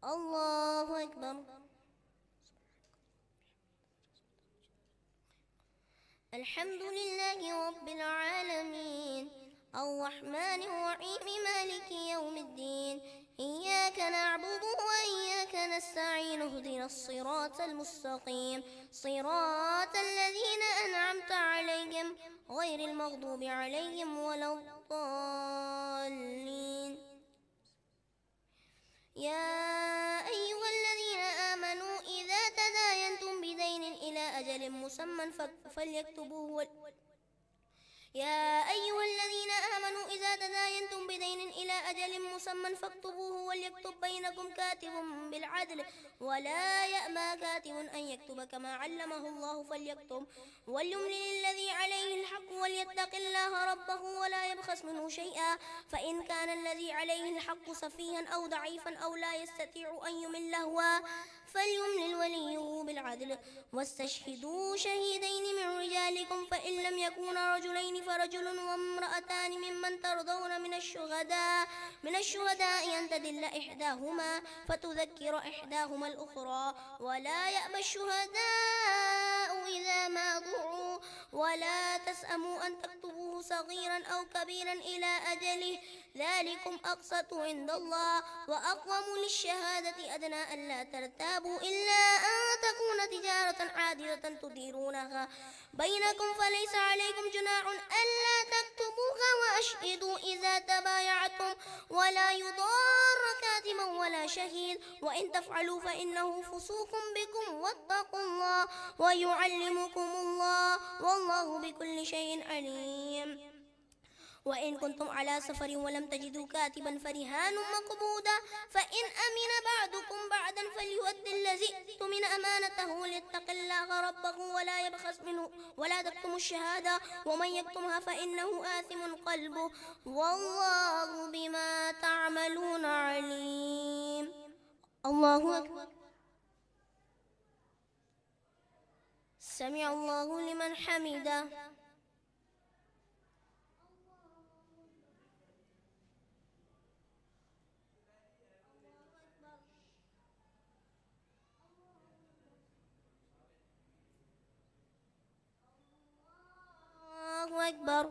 الله أكبر. الحمد لله رب العالمين، الرحمن الرحيم، مالك يوم الدين، إياك نعبد وإياك نستعين، اهدنا الصراط المستقيم، صراط الذين أنعمت عليهم غير المغضوب عليهم ولا الضالين. يا أيها الذين آمنوا إذا تداينتم بدين إلى أجل مسمى فليكتبوه. يا أيها الذين آمنوا إذا تداينتم بدين إلى أجل مسمى فاكتبوه وليكتب بينكم كاتب بالعدل ولا يأبى كاتب أن يكتب كما علمه الله فليكتب وليملل الذي عليه الحق وليتق الله ربه ولا يبخس منه شيئا، فإن كان الذي عليه الحق سفيها أو ضعيفا أو لا يستطيع أن يمل هو فليملل وليه بالعدل واستشهدوا شهيدين من رجالكم، فإن لم يكونا رجلين فرجل وامرأتان ممن ترضون من الشهداء أن تدل إحداهما فتذكر إحداهما الأخرى، ولا يأبى الشهداء إذا ما دعوا ولا تسأموا أن تكتبوه صغيرا أو كبيرا إلى أجله، ذلكم أقسط عند الله وأقوم للشهادة أدنى ألا ترتابوا إلا أن تكون تجارة عادلة تديرونها بينكم فليس عليكم جناح ألا تكتبوها، وأشهدوا إذا تبايعتم ولا يضار كاتبا ولا شهيد، وإن تفعلوا فإنه فسوق بكم واتقوا الله ويعلمكم الله والله بكل شيء عليم. وإن كنتم على سفر ولم تجدوا كاتبا فرهان مقبوضة، فإن أمن بعضكم بعضا فليؤدي الذي اؤتمن أمانته وليتق الله ربه ولا يبخس منه ولا تكتموا الشهادة ومن يكتمها فإنه آثم قلبه والله بما تعملون عليم. الله أكبر. سمع الله لمن حمده. الله أكبر.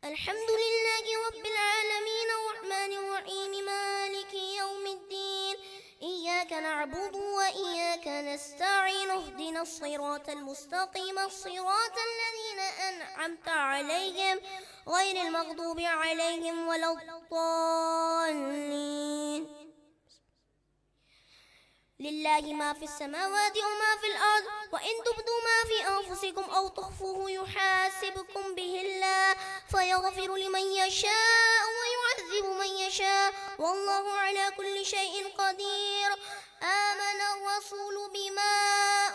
الحمد لله رب العالمين الرحمن الرحيم مالك يوم الدين، إياك نعبد وإياك نستعين اهدنا الصراط المستقيم صراط الذين أنعمت عليهم غير المغضوب عليهم ولا الضالين. لله ما في السماوات وما في الأرض، وإن تبدوا ما في أنفسكم أو تخفوه يحاسبكم به الله فيغفر لمن يشاء ويعذب من يشاء والله على كل شيء قدير. آمن الرسول بما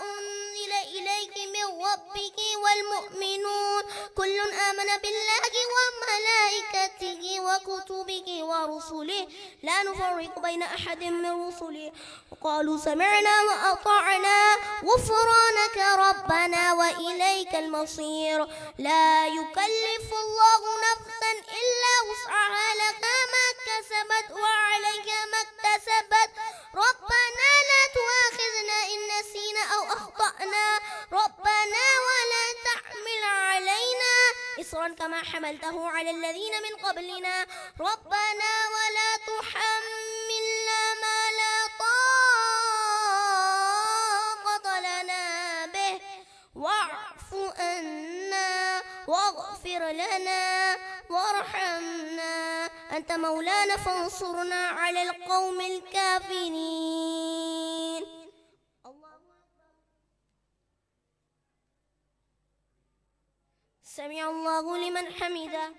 أنزل إليك من ربك والمؤمنون كل آمن بالله وملائكته وكتبه ورسله لا نفرق بين أحد من رسله وقالوا سمعنا وأطعنا غفرانك ربنا وإليك المصير. لا يكلف الله نفسا إلا وسعها لها ما كسبت وعليها ما اكتسبت ربنا لا تؤاخذنا إن نسينا أو أخطأنا ربنا ولا تحمل علينا إصرا كما حملته على الذين من قبلنا ربنا ولا تحملنا ما لا طاقة لنا به واعف عنا واغفر لنا وارحمنا أنت مولانا فانصرنا على القوم الكافرين. سمع الله لمن حمده.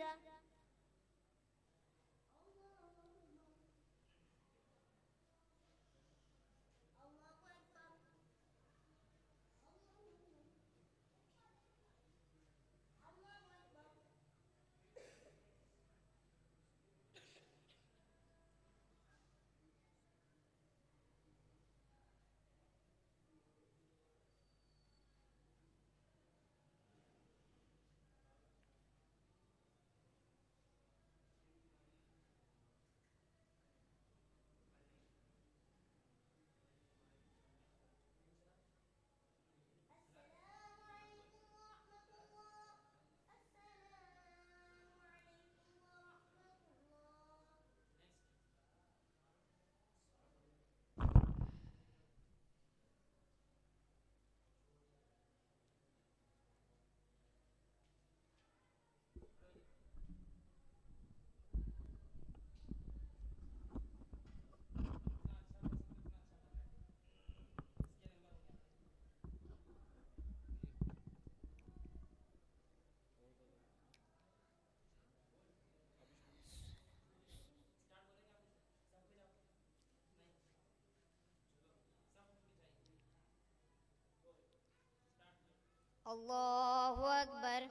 الله أكبر.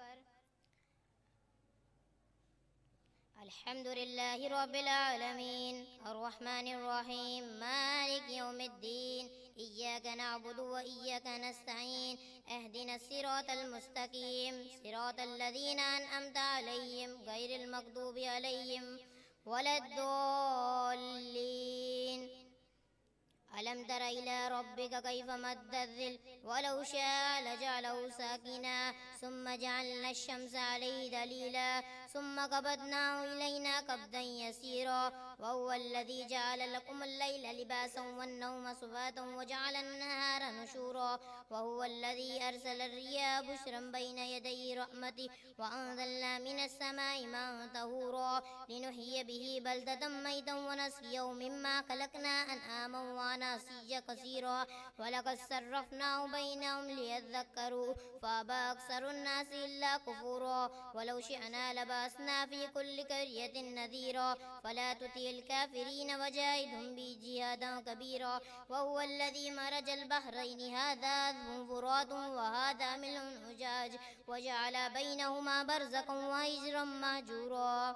الحمد لله رب العالمين الرحمن الرحيم مالك يوم الدين إياك نعبد وإياك نستعين اهدنا الصراط المستقيم صراط الذين أنعمت عليهم غير المغضوب عليهم ولا الضالين. ألم تر إلى ربك كيف مد الظل ولو شاء لجعله ساكنا ثم جعلنا الشمس عليه دليلا ثم قبضناه إلينا قبضا يسيرا وهو الذي جعل لكم الليل لباسا والنوم سباتا وجعل النهار نشورا وهو الذي أرسل الرياح بشرا بين يدي رحمته وأنزلنا من السماء ماء طهورا لنحيي به بلدة ميتا ونسقيه مما خلقنا أنعاما وأناسيا كثيرا ولقد صرفناه بينهم ليذكروا فأبى أكثر الناس إلا كفورا ولو شئنا لبعثنا في كل قرية نذيرا فلا تطع الكافرين وجاهدهم به جهادا كبيرا وهو الذي مرج البحرين هذا عذب فرات وهذا ملح أجاج وجعل بينهما برزقا وحجرا مهجورا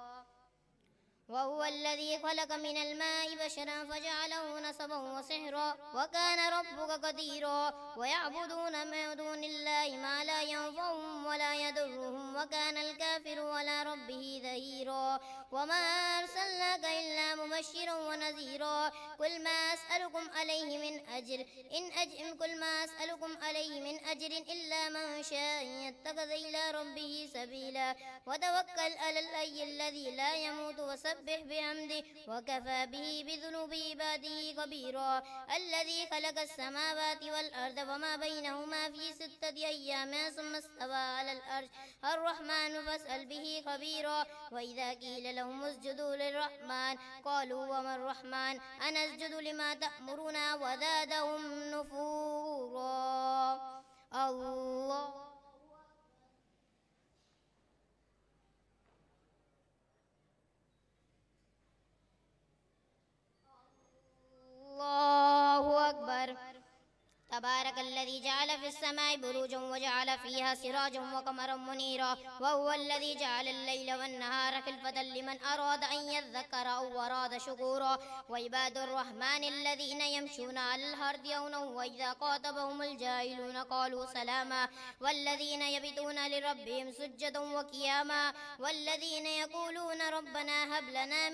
وهو الذي خلق من الماء بشرا فجعله نسبا وسحرا وكان ربك قديرا ويعبدون من دون الله ما لا ينفعهم ولا يضرهم وكان الكافر على ربه ظهيرا وما أرسلناك إلا مبشرا ونذيرا قل ما أسألكم عليه من أجر إلا من شاء يتخذ إلى ربه سبيلا وتوكل على الحي الذي لا يموت وسبح بحمده وكفى به بذنوب عباده خبيرا الذي خلق السماوات والأرض وما بينهما في 6 أيام ثم استوى على العرش الرحمن فاسأل به خبيرا وإذا قيل لهم اسجدوا للرحمن قالوا وما الرحمن أنسجد لما تأمرنا وزادهم نفورا الله الله أكبر. تبارك الذي جعل في السماء بروجا وجعل فيها سراجا وقمرا منيرا وهو الذي جعل الليل والنهار خلفة لمن أراد أن يذكر أو أراد شكورا وعباد الرحمن الذين يمشون على الأرض هونا وإذا خاطبهم الجاهلون قالوا سلاما والذين يبيتون لربهم سجدا وقياما والذين يقولون ربنا هب لنا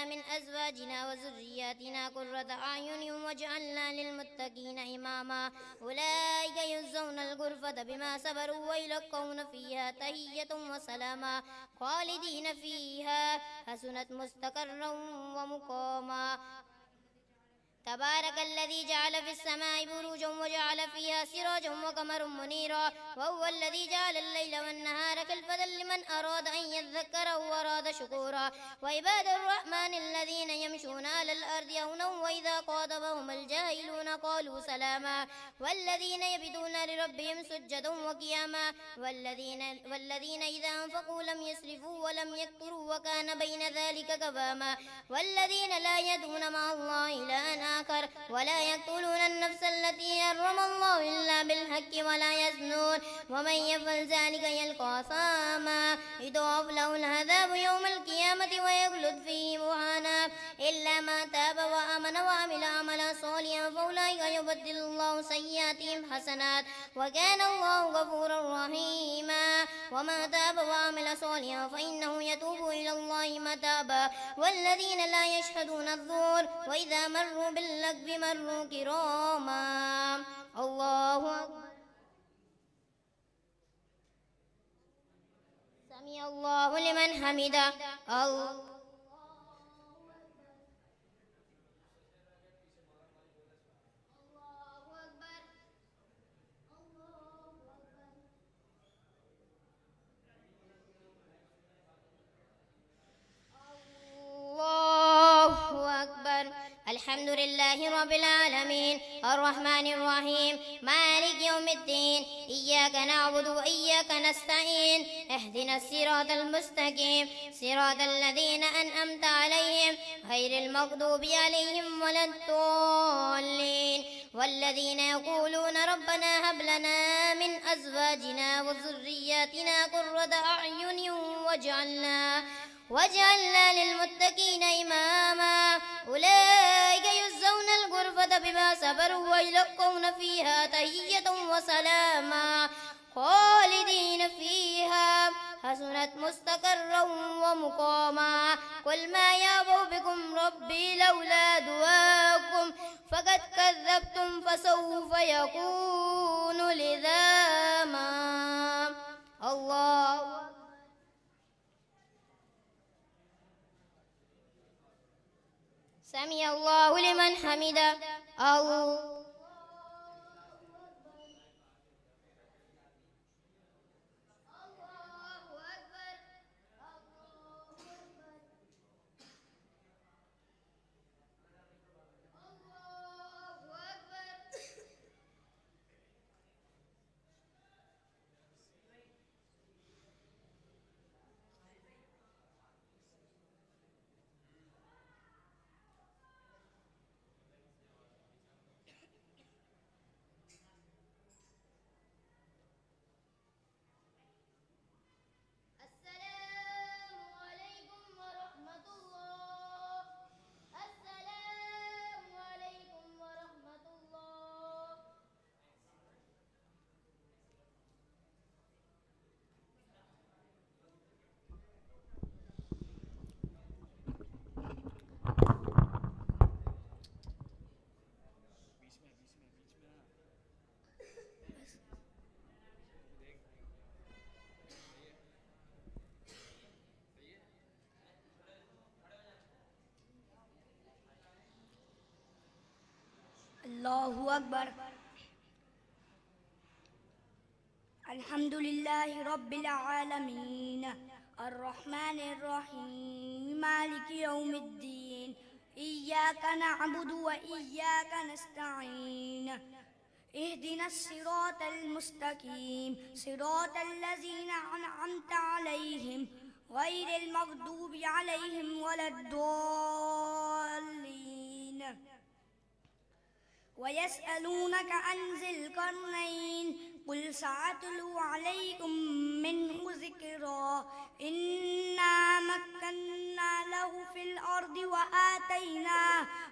من أزواجنا وذرياتنا قرة أعين واجعلنا للمتقين إماما أولئك يجزون الغرفة بما صبروا ويلقون فيها تحية وسلاما خالدين فيها حسنت مستقرا ومقاما تبارك الذي جعل في السماء بروجا وجعل فيها سراجا وقمرا منيرا وهو الذي جعل الليل والنهار خلفة لمن أراد أن يذكر أو أراد شكورا وعباد الرحمن الذين يمشون على الأرض هونا وإذا خاطبهم الجاهلون قالوا سلاما والذين يبيتون لربهم سجدا وقياما والذين إذا أنفقوا لم يسرفوا ولم يقتروا وكان بين ذلك قواما والذين لا يدعون مع الله إلها آخر ولا يقتلون النفس التي حرم الله إلا بالحق ولا يزنون ومن يفعل ذلك يلقى أثاما يضاعف له العذاب يوم القيامة ويخلد فيه مهانا إلا ما تاب وآمن وعمل عملا صالحا فأولئك يبدل الله سيئاتهم حسنات وكان الله غفورا رحيما وما تاب وعمل صالحا فإنه يتوب إلى الله متابا والذين لا يشهدون الزور وإذا مروا باللغو مروا كراما الله أكبر. سمع الله لمن حمده الله الحمد لله رب العالمين الرحمن الرحيم مالك يوم الدين إياك نعبد وإياك نستعين اهدنا الصراط المستقيم صراط الذين أنعمت عليهم غير المغضوب عليهم ولا الضالين والذين يقولون ربنا هب لنا من أزواجنا وذرياتنا قرة أعين واجعلنا للمتقين إماما أولئك يجزون الغرفة بما صبروا ويلقون فيها تحية وسلاما خالدين فيها حسنت مستقرا ومقاما قل ما يعبأ بكم ربي لولا دعاؤكم فقد كذبتم فسوف يكون لزاما الله سمع الله لمن حمده الله الله أكبر. الحمد لله رب العالمين الرحمن الرحيم مالك يوم الدين إياك نعبد وإياك نستعين اهدنا الصراط المستقيم صراط الذين أنعمت عليهم غير المغضوب عليهم ولا الضالين ويسألونك عن ذي القرنين قل سأتلو عليكم منه ذكرا إنا مكنا له في الأرض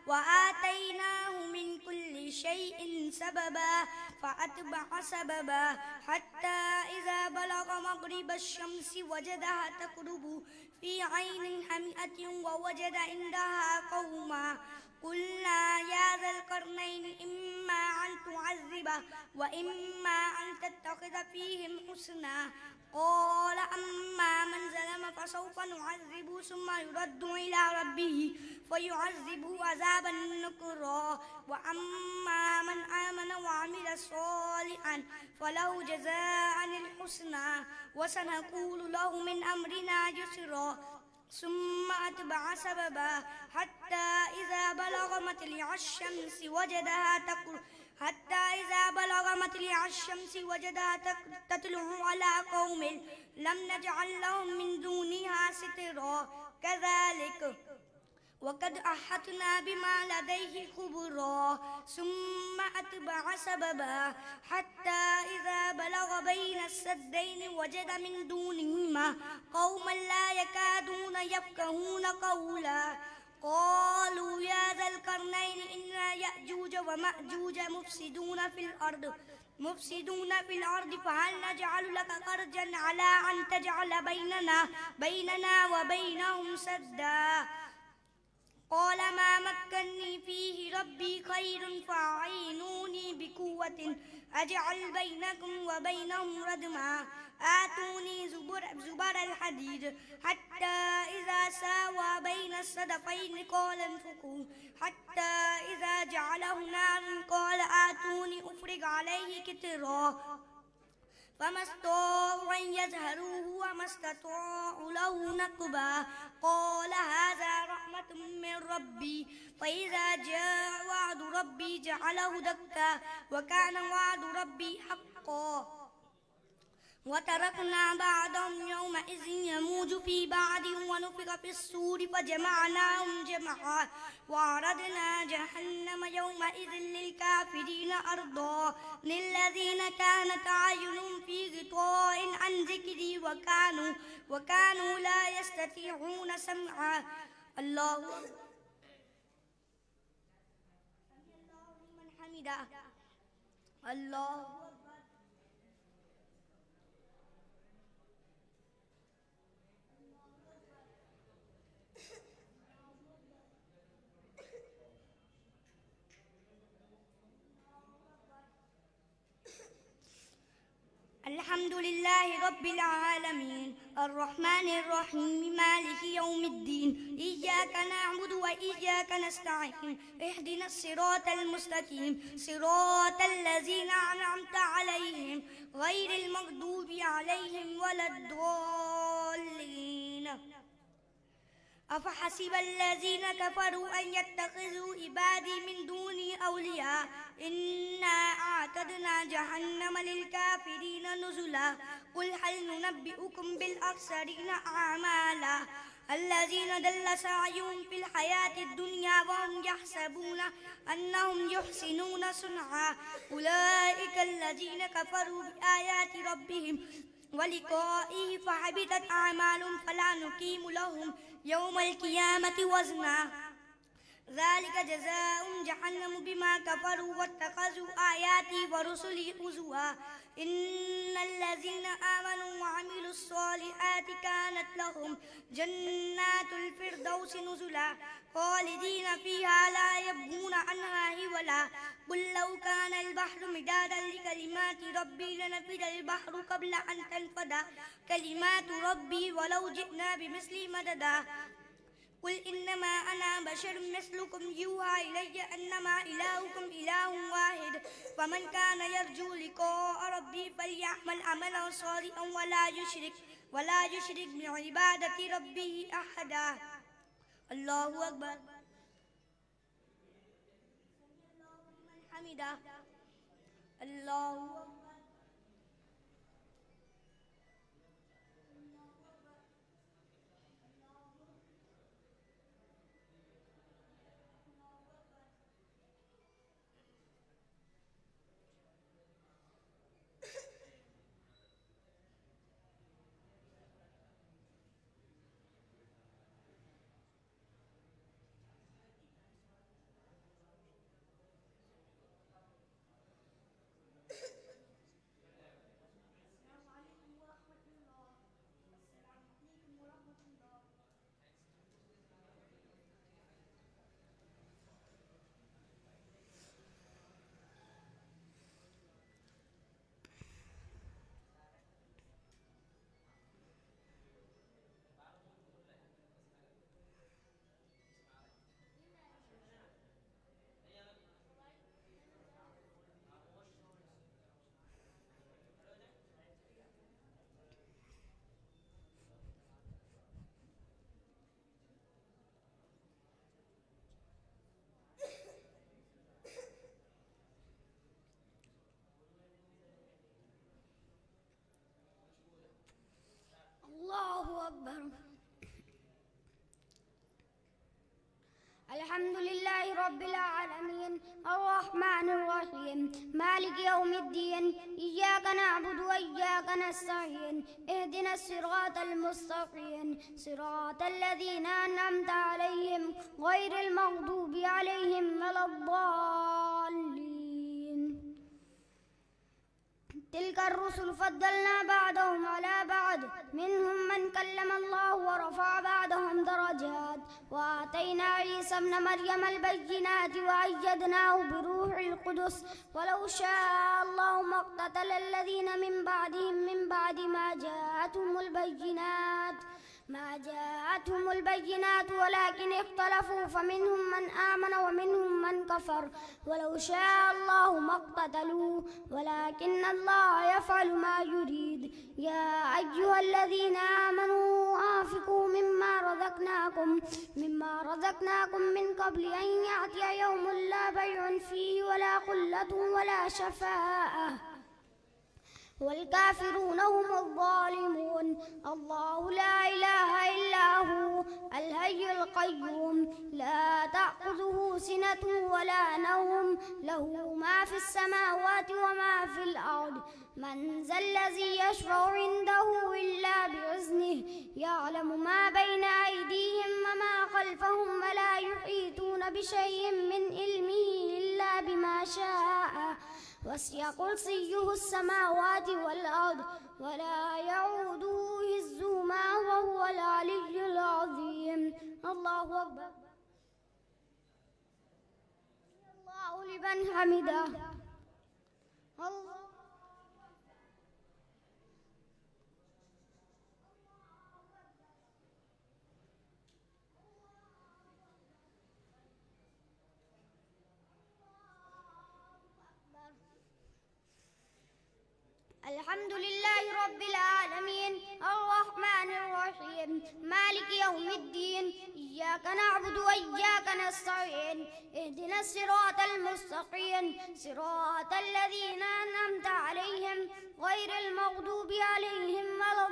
وآتيناه من كل شيء سببا فأتبع سببا حتى إذا بلغ مغرب الشمس وجدها تغرب في عين حمئة ووجد عندها قوما قلنا يا ذا القرنين إما أن تعذب وإما أن تتخذ فيهم حسنا قال أما من ظلم فسوف نعذبه ثم يرد إلى ربه فيعذبه عذابا نكرا وأما من آمن وعمل صالحا فله جزاء الحسنى وسنقول له من أمرنا يسرا ثم أتبع سببا حتى إذا بلغ مطلع الشمس وجدها تطلع على قوم لم نجعل لهم من دونها سترا كذلك وقد أحطنا بما لديه خبرا ثم أتبع سببا حتى إذا بلغ بين السدين وجد من دونهما قوما لا يكادون يفقهون قولا قالوا يا ذا القرنين إن يأجوج ومأجوج مفسدون في الأرض فهل نجعل لك خرجا على أن تجعل بيننا وبينهم سدا قال ما مكني فيه ربي خير فأعينوني بقوة أجعل بينكم وبينهم ردما آتوني زبر الحديد حتى إذا ساوى بين الصدفين قال انفخوا حتى إذا جعله نارا قال آتوني أفرغ عليه قطرا فما استطاعوا أن يظهروه وما استطاعوا له نقبا قال هذا رحمة ورحمة من ربي فإذا جاء وعد ربي جعله دكا وكان وعد ربي حقا وتركنا بعضهم يومئذ يموج في بعض ونفخ في الصور فجمعناهم جمعا وعرضنا جهنم يومئذ للكافرين أرضا للذين كانت أعينهم في غطاء عن ذكري وكانوا لا يستطيعون سمعا الله من حمده الله الحمد لله رب العالمين الرحمن الرحيم مالك يوم الدين إياك نعبد وإياك نستعين اهدنا الصراط المستقيم صراط الذين أنعمت عليهم غير المغضوب عليهم ولا الضالين أفحسب الذين كفروا أن يتخذوا عبادي من دوني أولياء إنا أعتدنا جهنم للكافرين نزلا قل هل ننبئكم بالأخسرين أعمالا الذين ضل سعيهم في الحياة الدنيا وهم يحسبون أنهم يحسنون صنعا أولئك الذين كفروا بآيات ربهم ولقائه فحبطت أعمالهم فلا نقيم لهم يوم القيامة وزنا ذلك جزاؤهم جهنم بما كفروا واتخذوا آياتي ورسلي هزوا إن الذين آمنوا وعملوا الصالحات كانت لهم جنات الفردوس نزلا خالدين فيها لا يبغون عنها حولا قل لو كان البحر مدادا لكلمات ربي لنفد البحر قبل أن تنفد كلمات ربي ولو جئنا بمثل مددا قل إنما أنا بشر مثلكم يوحى إلي أنما إلهكم إله واحد فمن كان يرجو لقاء ربي فليعمل عملا صالحا ولا يشرك بعبادة ربه أحدا الله أكبر من حمده الله أكبر الله أكبر الحمد لله رب العالمين الرحمن الرحيم مالك يوم الدين إياك نعبد وإياك نستعين اهدنا الصراط المستقيم صراط الذين أنعمت عليهم غير المغضوب عليهم ولا الضالين تلك الرسل فضلنا بعضهم على بعض منهم من كلم الله ورفع بعضهم درجات وآتينا عيسى ابن مريم البينات وأيدناه بروح القدس ولو شاء الله ما اقتتل الذين من بعدهم من بعد ما جاءتهم البينات ولكن اختلفوا فمنهم من آمن ومنهم من كفر ولو شاء الله ما اقتتلوا ولكن الله يفعل ما يريد يا أيها الذين آمنوا أنفقوا مما رزقناكم رزقناكم من قبل أن يأتي يوم لا بيع فيه ولا خلة ولا شفاعة والكافرون هم الظالمون. الله لا إله إلا هو الحي القيوم لا تأخذه سنة ولا نوم له ما في السماوات وما في الأرض. من ذا الذي يشفع عنده إلا بإذنه يعلم ما بين أيديهم وما خلفهم ولا يحيطون بشيء من علمه إلا بما شاء وسع كرسيه السماوات والأرض ولا يعوده حفظهما وهو العلي العظيم. الله أكبر. الله لمن حمده. الله الحمد لله رب العالمين الرحمن الرحيم مالك يوم الدين إياك نعبد وإياك نستعين اهدنا الصراط المستقيم صراط الذين أنعمت عليهم غير المغضوب عليهم ولا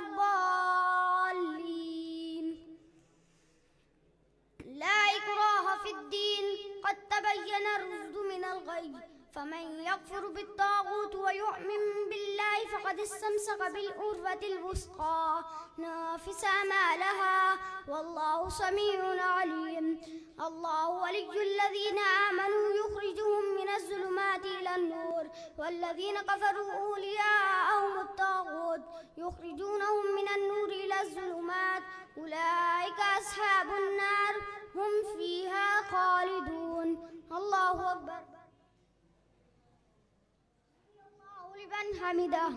الضالين. لا إكراه في الدين قد تبين الرشد من الغي فمن يكفر بالطاغوت ويؤمن بالله فقد استمسك بالعروة الوثقى لا انفصام لها والله سميع عليم. الله ولي الذين آمنوا يخرجهم من الظلمات إلى النور والذين كفروا أولياءهم الطاغوت يخرجونهم من النور إلى الظلمات أولئك أصحاب النار هم فيها خالدون. الله أكبر. لمن حمده.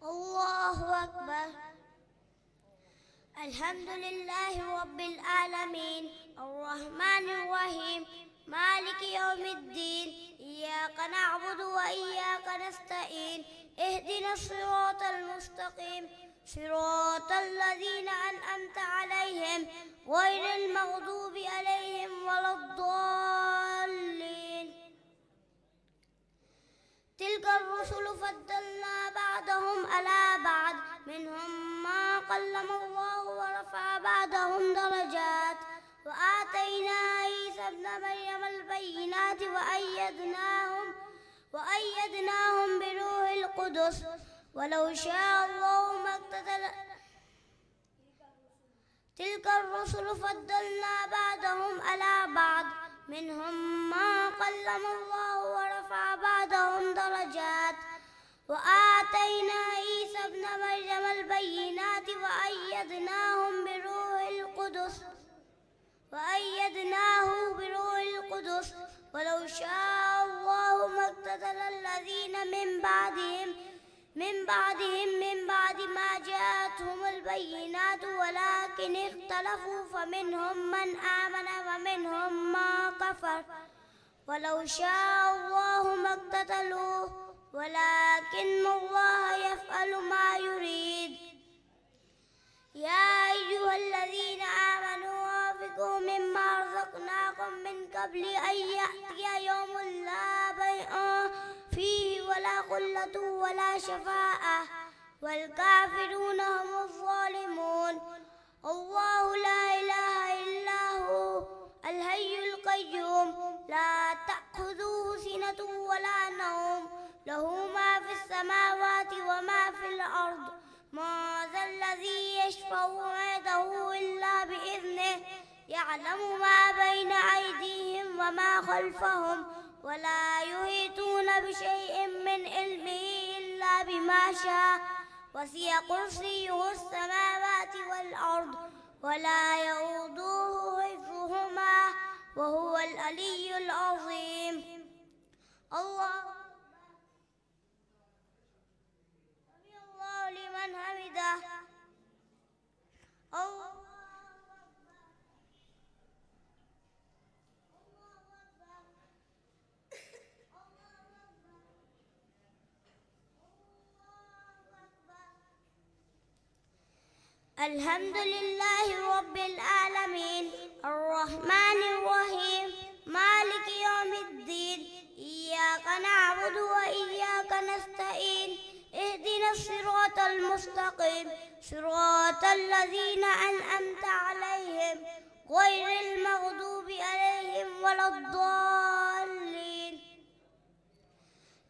الله أكبر. الحمد لله رب العالمين الرحمن الرحيم مالك يوم الدين إياك نعبد وإياك نستعين اهدنا الصراط المستقيم صراط الذين أنعمت عليهم غير المغضوب عليهم ولا الضالين. تلك الرسل فضلنا بعضهم على بعض منهم ما كلم الله ورفع بعضهم درجات وآتينا عيسى ابن مريم البينات وأيدناهم بروح القدس ولو شاء الله ما اقتتل. تلك الرسل فضلنا بعضهم على بعض منهم ما كلم الله ورفع بعضهم درجات وآتينا عيسى ابن مريم البينات وأيدناه بروح القدس ولو شاء الله ما اقتتل الذين من بعد ما جاءتهم البينات ولكن اختلفوا فمنهم من آمن ومنهم ما كفر ولو شاء الله ما اقتتلوا ولكن الله يفعل ما يريد. يا قبل أن يأتي يوم لا بيع فيه ولا خلة ولا شفاعة والكافرون هم الظالمون. الله لا إله إلا هو الحي القيوم لا تأخذه سنة ولا نوم له ما في السماوات وما في الأرض ما ذا الذي يشفع عنده إلا بإذنه يعلم ما بين أيديهم وما خلفهم ولا يحيطون بشيء من علمه إلا بما شاء وسع كرسيه السماوات والأرض ولا يؤوده حفظهما وهو العلي العظيم. الله سمع الله لمن حمده. الله الحمد لله رب العالمين الرحمن الرحيم مالك يوم الدين إياك نعبد وإياك نستعين اهدنا الصراط المستقيم صراط الذين أنعمت عليهم غير المغضوب عليهم ولا الضالين.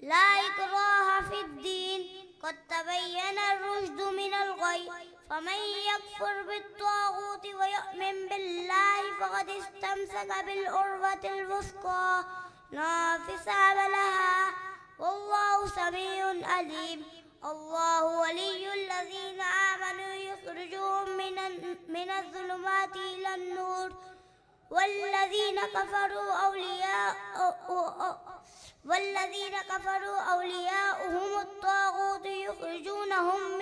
لا إكراه في الدين قد تبين الرشد من الغي فمن يكفر بالطاغوت ويؤمن بالله فقد استمسك بالعروة الوثقى لا انفصام لها والله سميع عليم. الله ولي الذين آمنوا يخرجهم من الظلمات إلى النور والذين كفروا أولياؤهم الطاغوت يخرجونهم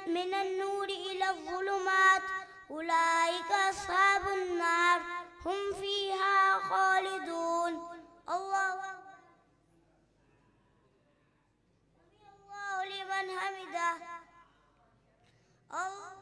من النور إلى الظلمات أولئك أصحاب النار هم فيها خالدون. الله لمن حمده. الله